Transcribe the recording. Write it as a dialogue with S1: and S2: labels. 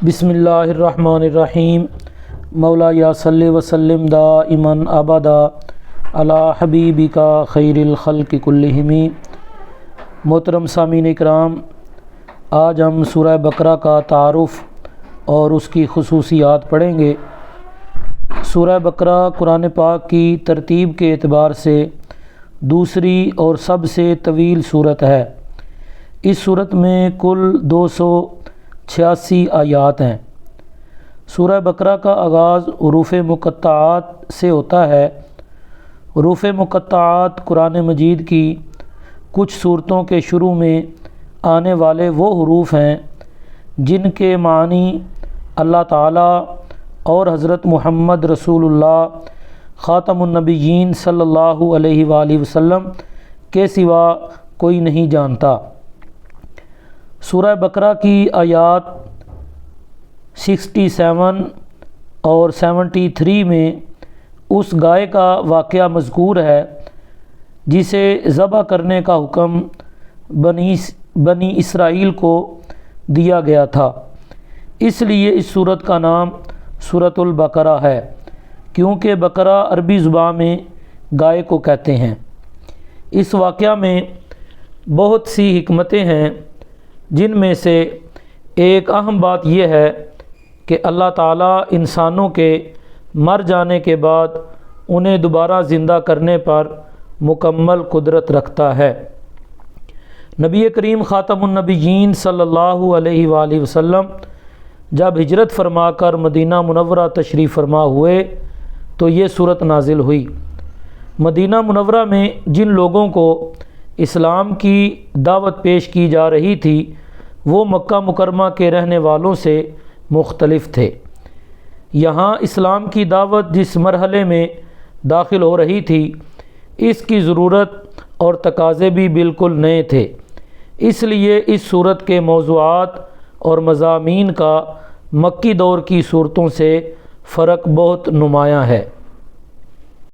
S1: بسم اللہ الرحمن الرحیم مولا یا صلی وسلم دائما ابدا علی حبیبک خیر الخلق کلہم۔ محترم سامعین اکرام، آج ہم سورہ بقرہ کا تعارف اور اس کی خصوصیات پڑھیں گے۔ سورہ بقرہ قرآن پاک کی ترتیب کے اعتبار سے دوسری اور سب سے طویل سورت ہے۔ اس سورت میں کل 286 آیات ہیں۔ سورہ بقرہ کا آغاز حروف مقطعات سے ہوتا ہے۔ حروف مقطعات قرآن مجید کی کچھ سورتوں کے شروع میں آنے والے وہ حروف ہیں جن کے معنی اللہ تعالیٰ اور حضرت محمد رسول اللہ خاتم النبیین صلی اللہ علیہ وآلہ وسلم کے سوا کوئی نہیں جانتا۔ سورہ بقرہ کی آیات 67 اور 73 میں اس گائے کا واقعہ مذکور ہے جسے ذبح کرنے کا حکم بنی اسرائیل کو دیا گیا تھا، اس لیے اس سورت کا نام سورۃ البقرہ ہے، کیونکہ بقرہ عربی زبان میں گائے کو کہتے ہیں۔ اس واقعہ میں بہت سی حکمتیں ہیں، جن میں سے ایک اہم بات یہ ہے کہ اللہ تعالیٰ انسانوں کے مر جانے کے بعد انہیں دوبارہ زندہ کرنے پر مکمل قدرت رکھتا ہے۔ نبی کریم خاتم النبیین صلی اللہ علیہ وآلہ وسلم جب ہجرت فرما کر مدینہ منورہ تشریف فرما ہوئے تو یہ سورت نازل ہوئی۔ مدینہ منورہ میں جن لوگوں کو اسلام کی دعوت پیش کی جا رہی تھی وہ مکہ مکرمہ کے رہنے والوں سے مختلف تھے۔ یہاں اسلام کی دعوت جس مرحلے میں داخل ہو رہی تھی اس کی ضرورت اور تقاضے بھی بالکل نئے تھے، اس لیے اس سورت کے موضوعات اور مضامین کا مکی دور کی صورتوں سے فرق بہت نمایاں ہے۔